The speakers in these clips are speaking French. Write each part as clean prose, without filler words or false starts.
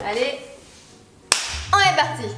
Allez, on est parti.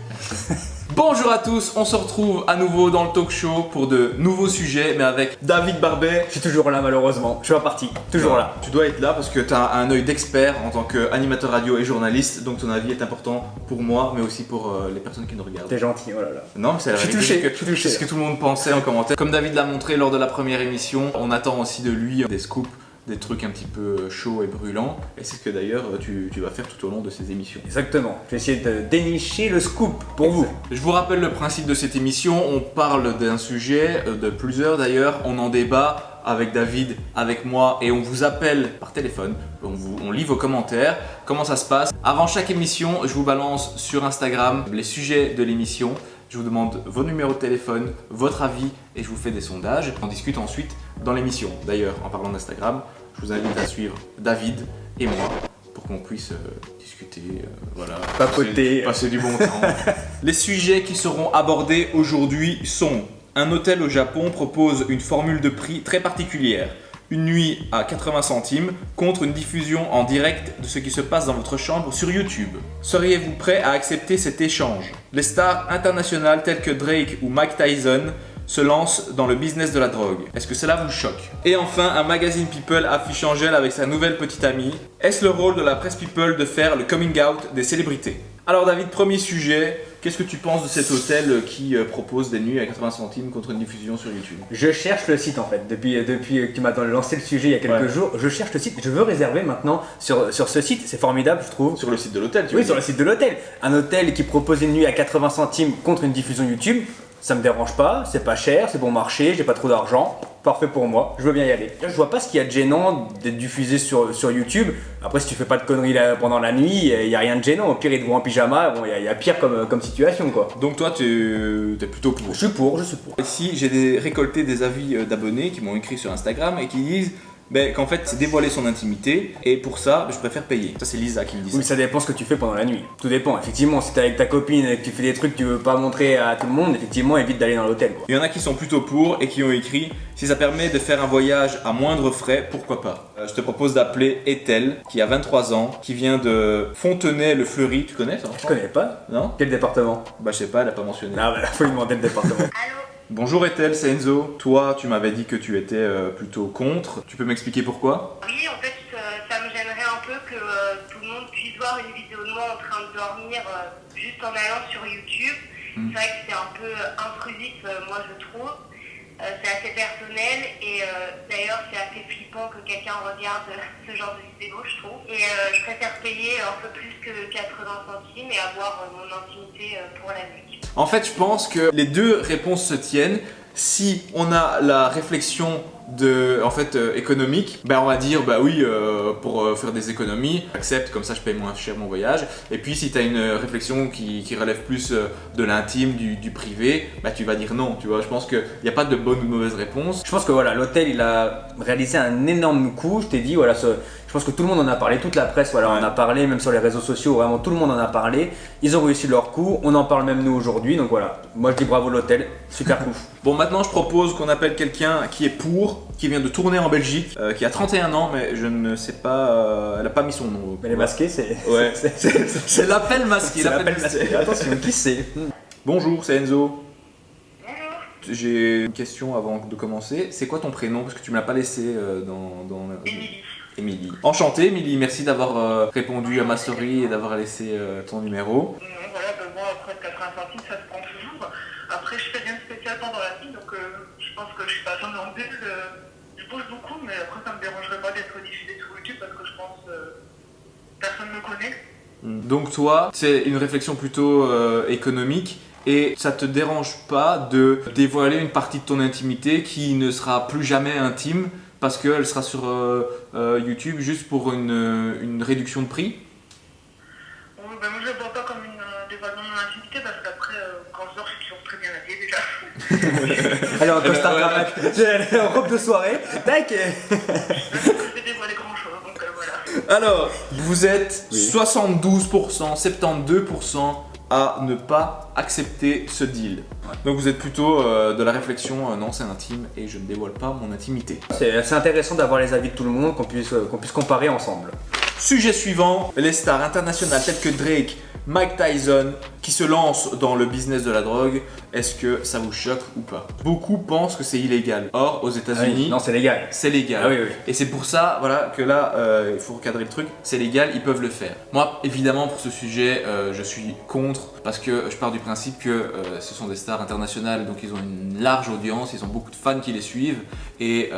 Bonjour à tous, on se retrouve à nouveau dans le talk show pour de nouveaux sujets, mais avec David Barbet. Je suis toujours là malheureusement, je suis reparti, toujours là. Tu dois être là parce que tu as un œil d'expert en tant qu'animateur radio et journaliste, donc ton avis est important pour moi, mais aussi pour les personnes qui nous regardent. T'es gentil, oh là là. Non, mais c'est la Je suis vérité, touché, c'est ce que tout le monde pensait en commentaire. Comme David l'a montré lors de la première émission, on attend aussi de lui des scoops, des trucs un petit peu chauds et brûlants, et c'est ce que d'ailleurs tu vas faire tout au long de ces émissions. Exactement, je vais essayer de dénicher le scoop pour vous. Je vous rappelle le principe de cette émission, on parle d'un sujet, de plusieurs d'ailleurs, on en débat avec David, avec moi, et on vous appelle par téléphone, on lit vos commentaires. Comment ça se passe? Avant chaque émission, je vous balance sur Instagram les sujets de l'émission. Je vous demande vos numéros de téléphone, votre avis et je vous fais des sondages. On discute ensuite dans l'émission. D'ailleurs, en parlant d'Instagram, je vous invite à suivre David et moi pour qu'on puisse discuter, voilà, Papoter. passer du bon temps. Les sujets qui seront abordés aujourd'hui sont: un hôtel au Japon propose une formule de prix très particulière. Une nuit à 80 centimes contre une diffusion en direct de ce qui se passe dans votre chambre sur YouTube. Seriez-vous prêt à accepter cet échange? Les stars internationales telles que Drake ou Mike Tyson se lancent dans le business de la drogue. Est-ce que cela vous choque? Et enfin, un magazine People affiche Angèle avec sa nouvelle petite amie. Est-ce le rôle de la presse People de faire le coming out des célébrités? Alors David, premier sujet, qu'est-ce que tu penses de cet hôtel qui propose des nuits à 80 centimes contre une diffusion sur YouTube? Je cherche le site en fait, depuis que tu m'as lancé le sujet il y a quelques jours, je cherche le site, je veux réserver maintenant sur ce site, c'est formidable je trouve. Sur le site de l'hôtel, tu Oui, veux sur dire? le site de l'hôtel. Un hôtel qui propose une nuit à 80 centimes contre une diffusion YouTube, ça me dérange pas, c'est pas cher, c'est bon marché, j'ai pas trop d'argent, parfait pour moi, je veux bien y aller. Là, je vois pas ce qu'il y a de gênant d'être diffusé sur YouTube. Après, si tu fais pas de conneries pendant la nuit, il y a rien de gênant. Au pire, ils te voient en pyjama, bon, il y a pire comme situation quoi. Donc toi, tu es plutôt pour? Je suis pour. Ici, j'ai récolté des avis d'abonnés qui m'ont écrit sur Instagram et qui disent qu'en fait, c'est dévoiler son intimité et pour ça, je préfère payer. Ça, c'est Lisa qui me dit Oui, mais ça dépend ce que tu fais pendant la nuit. Tout dépend. Effectivement, si t'es avec ta copine et que tu fais des trucs que tu veux pas montrer à tout le monde, effectivement, évite d'aller dans l'hôtel quoi. Il y en a qui sont plutôt pour et qui ont écrit: si ça permet de faire un voyage à moindre frais, pourquoi pas. Je te propose d'appeler Ethel, qui a 23 ans, qui vient de Fontenay-le-Fleury. Tu connais ça? Je connais pas. Non? Quel département? Bah je sais pas, elle a pas mentionné. Ah bah, faut lui demander le département. Allô? Bonjour Ethel, c'est Enzo. Toi, tu m'avais dit que tu étais plutôt contre. Tu peux m'expliquer pourquoi? Oui, en fait, ça me gênerait un peu que tout le monde puisse voir une vidéo de moi en train de dormir juste en allant sur YouTube. C'est vrai que c'est un peu intrusif, moi je trouve. C'est assez personnel et d'ailleurs c'est assez flippant que quelqu'un regarde ce genre de vidéo, je trouve. Et je préfère payer un peu plus que 80 centimes et avoir mon intimité pour la nuit. En fait, je pense que les deux réponses se tiennent. Si on a la réflexion économique, on va dire oui, pour faire des économies, j'accepte, comme ça je paye moins cher mon voyage. Et puis si tu as une réflexion qui relève plus de l'intime, du privé, tu vas dire non, tu vois. Je pense qu'il n'y a pas de bonne ou de mauvaise réponse. Je pense que voilà, l'hôtel il a réalisé un énorme coup. Je t'ai dit voilà, je pense que tout le monde en a parlé, toute la presse voilà, en a parlé, même sur les réseaux sociaux, vraiment tout le monde en a parlé. Ils ont réussi leur coup, on en parle même nous aujourd'hui, donc voilà. Moi je dis bravo l'hôtel, super coup. Bon, maintenant je propose qu'on appelle quelqu'un qui est pour, qui vient de tourner en Belgique, qui a 31 ans, mais je ne sais pas, elle a pas mis son nom. Mais les masqués c'est... Ouais, c'est l'appel masqué. C'est l'appel masqué. Attention, qui c'est? Bonjour, c'est Enzo. Bonjour. J'ai une question avant de commencer. C'est quoi ton prénom? Parce que tu me l'as pas laissé dans Émilie. Émilie. Enchantée, Émilie. Merci d'avoir répondu à ma story et d'avoir laissé ton numéro. Voilà, moi après 80 centimes ça se prend toujours. Après je fais rien de spécial pendant la nuit, donc je pense que je suis pas somnambule. Je bouge beaucoup, mais après ça me dérangerait pas d'être diffusé sur YouTube parce que je pense personne me connaît. Donc toi, c'est une réflexion plutôt économique. Et ça te dérange pas de dévoiler une partie de ton intimité qui ne sera plus jamais intime parce qu'elle sera sur YouTube juste pour une réduction de prix? Moi je ne vois pas comme une dévoilement de mon intimité parce qu'après quand je dors je suis toujours très bien habillée déjà. Alors, costard cravate, en robe de soirée, tac. Je vais dévoiler grand chose, donc voilà. Alors, vous êtes Oui. 72%, 72% à ne pas accepter ce deal. Donc vous êtes plutôt de la réflexion, non c'est intime et je ne dévoile pas mon intimité. C'est intéressant d'avoir les avis de tout le monde, qu'on puisse comparer ensemble. Sujet suivant, les stars internationales telles que Drake, Mike Tyson, qui se lancent dans le business de la drogue. Est-ce que ça vous choque ou pas? Beaucoup pensent que c'est illégal. Or, aux États-Unis, Non, c'est légal. c'est légal. Ah oui, oui. Et c'est pour ça, voilà, que là, il faut recadrer le truc. C'est légal, ils peuvent le faire. Moi, évidemment, pour ce sujet, je suis contre parce que je pars du principe que ce sont des stars internationales, donc ils ont une large audience, ils ont beaucoup de fans qui les suivent et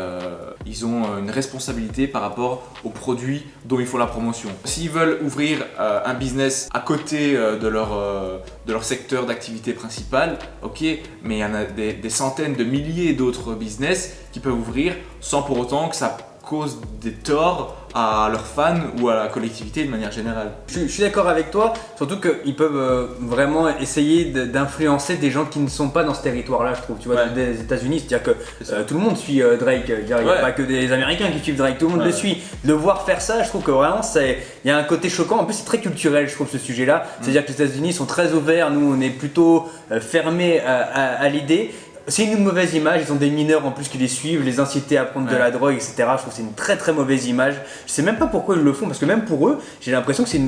ils ont une responsabilité par rapport aux produits dont ils font la promotion. S'ils veulent ouvrir un business à côté de leur secteur d'activité principal, ok, mais il y en a des centaines de milliers d'autres business qui peuvent ouvrir sans pour autant que ça cause des torts à leurs fans ou à la collectivité de manière générale. Je suis d'accord avec toi, surtout qu'ils peuvent vraiment essayer d'influencer des gens qui ne sont pas dans ce territoire-là, je trouve. Tu vois, Ouais. des États-Unis, c'est-à-dire que tout le monde suit Drake. Il n'y a Ouais. pas que des Américains qui suivent Drake, tout le monde Ouais. le suit. De voir faire ça, je trouve que vraiment, il y a un côté choquant. En plus, c'est très culturel, je trouve, ce sujet-là. C'est-à-dire que les États-Unis sont très ouverts, nous, on est plutôt fermés à l'idée. C'est une mauvaise image, ils ont des mineurs en plus qui les suivent, les inciter à prendre de Ouais. la drogue, etc. Je trouve que c'est une très très mauvaise image. Je sais même pas pourquoi ils le font, parce que même pour eux, j'ai l'impression que c'est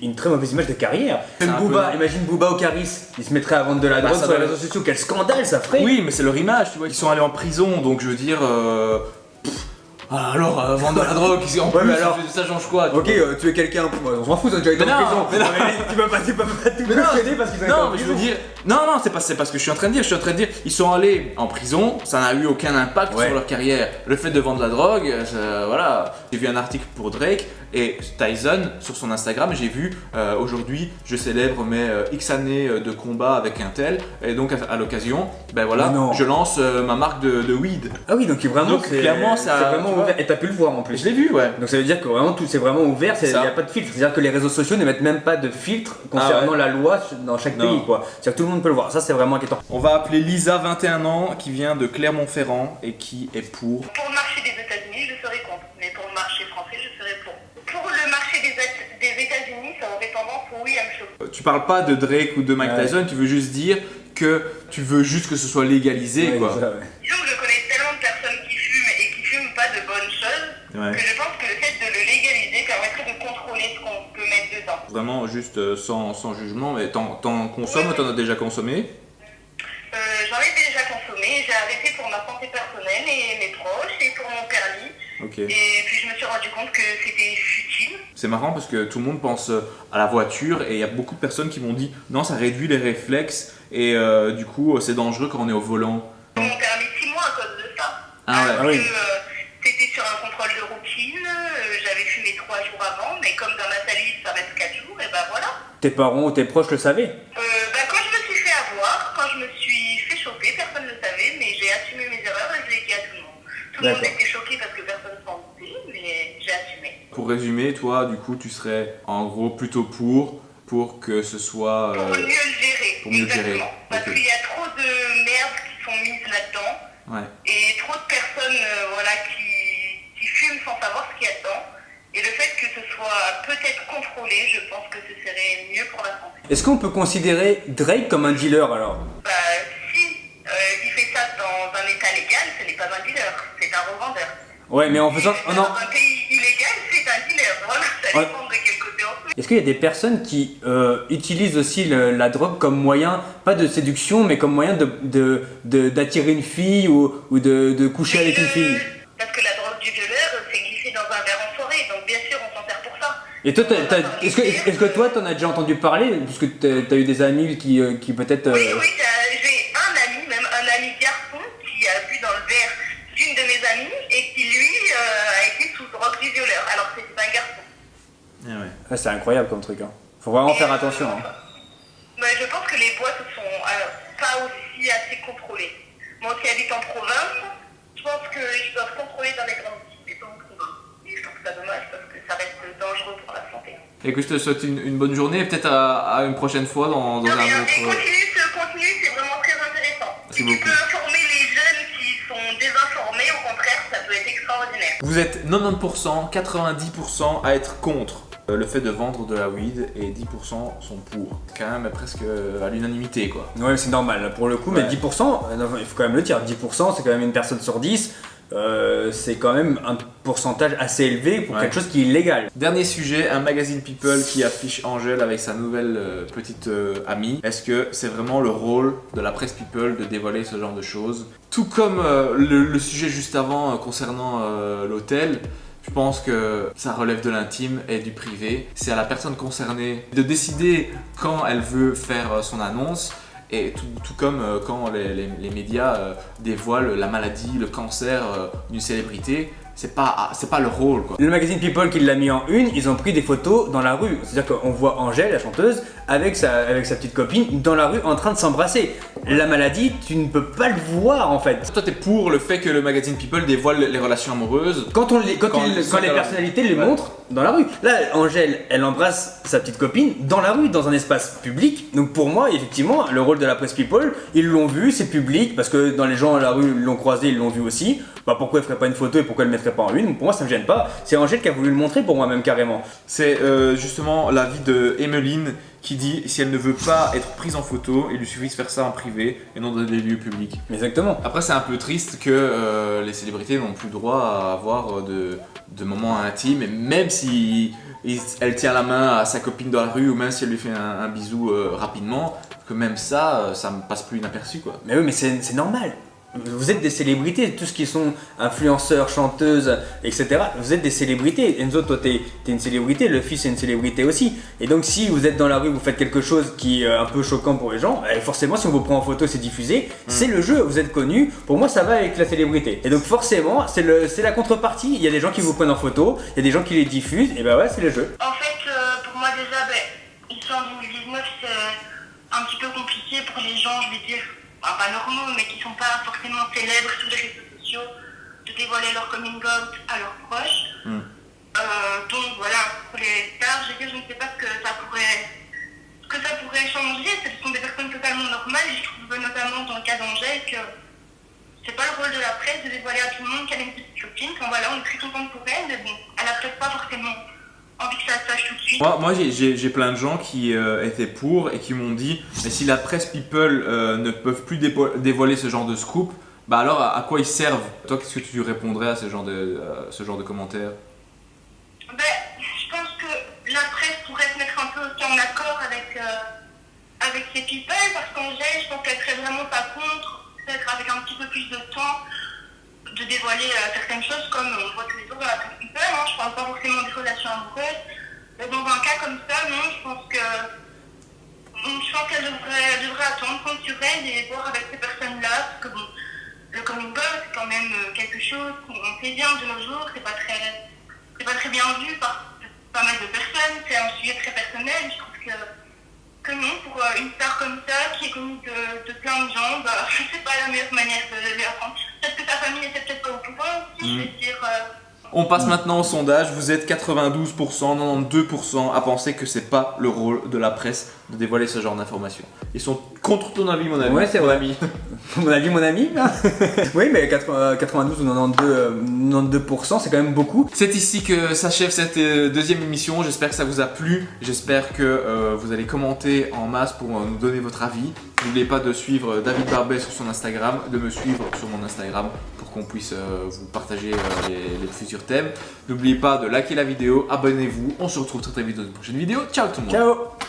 une très mauvaise image de carrière. C'est Même un Booba, peu- imagine Booba au Caris, il se mettrait à vendre de la drogue ça sur les doit- réseaux sociaux, quel scandale ça ferait. Oui, mais c'est leur image, tu vois. Ils sont allés en prison, donc je veux dire. Alors, vendre de la drogue, en Ouais, plus, mais alors- ça change quoi? tu Ok, vois. tu es quelqu'un, on s'en fout, ça a déjà été Mais en non, prison. mais non. Tu peux pas tout Mais non, cautionner parce qu'ils ont été en Non, mais je veux prison. dire, non, c'est pas ce que je suis en train de dire. Je suis en train de dire, ils sont allés en prison, ça n'a eu aucun impact Ouais. sur leur carrière. Le fait de vendre de la drogue, voilà. J'ai vu un article pour Drake et Tyson sur son Instagram. J'ai vu aujourd'hui, je célèbre mes X années de combat avec un tel, et donc à l'occasion, ben voilà, Mais non. je lance ma marque de weed. Ah oui, donc vraiment, Donc, clairement, ça- c'est vraiment tu vois. ouvert. Et t'as pu le voir en plus. Je l'ai vu, ouais. Donc ça veut dire que vraiment tout c'est vraiment ouvert, il n'y Ça. a pas de filtre. C'est-à-dire que les réseaux sociaux ne mettent même pas de filtre concernant la loi dans chaque Non. pays, quoi. C'est-à-dire que tout le monde peut le voir. Ça c'est vraiment inquiétant. On va appeler Lisa, 21 ans, qui vient de Clermont-Ferrand et qui est pour. Pour le marché des États-Unis, je serais contre. Mais pour le marché français, je serais pour. Pour le marché des États-Unis, ça aurait tendance, oui, à me choquer. Tu parles pas de Drake ou de Mike Ouais. Tyson, tu veux juste dire que tu veux juste que ce soit légalisé, Ouais, quoi. c'est ça, ouais. Disons que je connais tellement de personnes qui fument et qui fument pas de bonnes choses Ouais. que je pense que le fait de le légaliser permettrait de contrôler ce qu'on peut mettre dedans. Vraiment, juste sans jugement, mais t'en consommes ou t'en as déjà consommé? J'en ai déjà consommé, j'ai arrêté pour ma santé personnelle et mes proches et pour mon permis. Ok. Et puis je me suis rendu compte que c'était futile. C'est marrant parce que tout le monde pense à la voiture et il y a beaucoup de personnes qui m'ont dit non, ça réduit les réflexes et du coup c'est dangereux quand on est au volant. Mon permis 6 mois à cause de ça. Ah ouais. Parce Ah oui. que c'était sur un contrôle de routine, j'avais fumé 3 jours avant, mais comme dans ma salive ça reste 4 jours, et ben voilà. Tes parents ou tes proches le savaient. Quand je me suis fait avoir, quand je me suis fait choper, personne ne le savait, mais j'ai assumé mes erreurs et je l'ai dit à tout le monde. Tout le monde D'accord. était choqué parce que personne s'en doutait, mais j'ai assumé. Pour résumer, toi, du coup, tu serais en gros plutôt pour que ce soit. Pour mieux le gérer. pour mieux le gérer, Exactement. Parce ok. qu'il y a trop de merde qui sont mises là-dedans. Ouais. Et trop de personnes voilà, qui fument sans savoir ce qu'il y a dedans. Et le fait que ce soit peut-être contrôlé, je pense que ce serait mieux pour la santé. Est-ce qu'on peut considérer Drake comme un dealer alors? Bah, si il fait ça dans un état légal, ce n'est pas un dealer, c'est un revendeur. Ouais, mais en faisant. Si non. dans un pays illégal, c'est un dealer. Voilà, ça Ouais. dépend de quel côté on fait. Est-ce qu'il y a des personnes qui utilisent aussi la drogue comme moyen, pas de séduction, mais comme moyen d'attirer une fille ou de coucher avec une fille? Parce que la drogue du violeur, c'est glissé dans un verre en soirée, donc bien sûr on s'en sert pour ça. Et toi, est-ce que toi, t'en as déjà entendu parler, puisque t'as eu des amis qui peut-être... Oui, j'ai un ami, même un ami garçon, qui a bu dans le verre d'une de mes amies et qui lui a été sous drogue du violeur, alors que c'est un garçon. Ah ouais. Ah, c'est incroyable comme truc, hein. Faut vraiment faire attention, hein. Mais je pense que les boîtes sont pas aussi assez contrôlées. Moi qui habite en province, je pense qu'ils doivent contrôler dans les grandes villes et pas en province. Et je trouve ça dommage parce que ça reste dangereux pour la santé. Écoute, je te souhaite une bonne journée et peut-être à une prochaine fois dans Non, un mais autre. ce contenu, c'est vraiment très intéressant. Merci Si tu beaucoup. peux informer les jeunes qui sont désinformés, au contraire, ça peut être extraordinaire. Vous êtes 90%, 90% à être contre le fait de vendre de la weed et 10% sont pour. C'est quand même presque à l'unanimité, quoi. Ouais, c'est normal, là, pour le coup, mais Ouais. 10%, non, il faut quand même le dire, 10% c'est quand même une personne sur 10. c'est quand même un pourcentage assez élevé pour Ouais. quelque chose qui est illégal. Dernier sujet, un magazine People qui affiche Angèle avec sa nouvelle petite amie. Est-ce que c'est vraiment le rôle de la presse People de dévoiler ce genre de choses? Tout comme le sujet juste avant concernant l'hôtel, je pense que ça relève de l'intime et du privé. C'est à la personne concernée de décider quand elle veut faire son annonce. Et tout comme quand les médias dévoilent la maladie, le cancer d'une célébrité, c'est pas le rôle quoi. Le magazine People qui l'a mis en une, ils ont pris des photos dans la rue. C'est-à-dire qu'on voit Angèle, la chanteuse, avec sa petite copine dans la rue en train de s'embrasser. La maladie, tu ne peux pas le voir en fait. Toi t'es pour le fait que le magazine People dévoile les relations amoureuses? Quand les personnalités les montrent dans la rue. Là, Angèle, elle embrasse sa petite copine dans la rue, dans un espace public. Donc pour moi, effectivement, le rôle de la presse People, ils l'ont vu, c'est public, parce que dans les gens à la rue l'ont croisé, ils l'ont vu aussi. Bah pourquoi elle ferait pas une photo et pourquoi elle le mettrait pas en une? Pour moi, ça me gêne pas. C'est Angèle qui a voulu le montrer pour moi même carrément. C'est justement l'avis de Emeline qui dit si elle ne veut pas être prise en photo, il lui suffit de faire ça en privé et non dans des lieux publics. Exactement. Après c'est un peu triste que les célébrités n'ont plus le droit à avoir de moments intimes, et même si elle tient la main à sa copine dans la rue ou même si elle lui fait un bisou rapidement, que même ça me passe plus inaperçu quoi. Mais oui, mais c'est normal. Vous êtes des célébrités, tous qui sont influenceurs, chanteuses, etc. Vous êtes des célébrités. Enzo, toi, t'es une célébrité, le fils est une célébrité aussi. Et donc, si vous êtes dans la rue, vous faites quelque chose qui est un peu choquant pour les gens, forcément, si on vous prend en photo, c'est diffusé. C'est le jeu, vous êtes connu. Pour moi, ça va avec la célébrité. Et donc, forcément, c'est la contrepartie. Il y a des gens qui vous prennent en photo, il y a des gens qui les diffusent, et ben ouais, c'est le jeu. En fait, pour moi déjà, ici en 2019, c'est un petit peu compliqué pour les gens, je vais dire, pas normaux, mais qui sont pas forcément célèbres sur les réseaux sociaux, de dévoiler leur coming out à leurs proches. Donc voilà, pour les stars, je ne sais pas ce que ça pourrait changer. Ce sont des personnes totalement normales, et je trouve notamment dans le cas d'Angèle que c'est pas le rôle de la presse de dévoiler à tout le monde qu'elle a une petite copine. Enfin voilà, on est très contente pour elle, mais bon, elle a peut-être pas forcément envie que ça se sache tout de suite. Moi j'ai plein de gens qui étaient pour et qui m'ont dit mais si la presse People ne peuvent plus dévoiler ce genre de scoop, bah alors à quoi ils servent? Toi qu'est-ce que tu répondrais à ce genre de commentaires? Je pense que la presse pourrait se mettre un peu aussi en accord avec ces people, parce qu'Angèle, je pense qu'elle serait vraiment pas contre, peut-être avec un petit peu plus de temps, de dévoiler certaines choses comme on voit tous les jours dans la presse people. Je parle pas forcément des relations amoureuses, mais dans un cas comme ça, non, je pense qu'elle devrait attendre, compte sur elle et voir avec ces personnes-là, parce que bon, le coming out c'est quand même quelque chose qu'on fait bien de nos jours, c'est pas très bien vu par pas mal de personnes, c'est un sujet très personnel. Je trouve que non, pour une star comme ça, qui est connue de plein de gens, c'est pas la meilleure manière de les apprendre. Peut-être que sa famille était peut-être pas au courant aussi, je veux dire. On passe maintenant au sondage, vous êtes 92%, 92% à penser que c'est pas le rôle de la presse de dévoiler ce genre d'informations. Ils sont contre ton avis mon ami. Ouais, c'est mon vrai. ami. Mon avis, mon ami. Oui, mais 92 ou 92%, c'est quand même beaucoup. C'est ici que s'achève cette deuxième émission, j'espère que ça vous a plu, j'espère que vous allez commenter en masse pour nous donner votre avis. N'oubliez pas de suivre David Barbet sur son Instagram, de me suivre sur mon Instagram pour qu'on puisse vous partager les futurs thèmes. N'oubliez pas de liker la vidéo, abonnez-vous, on se retrouve très vite dans une prochaine vidéo. Ciao tout le monde. Ciao.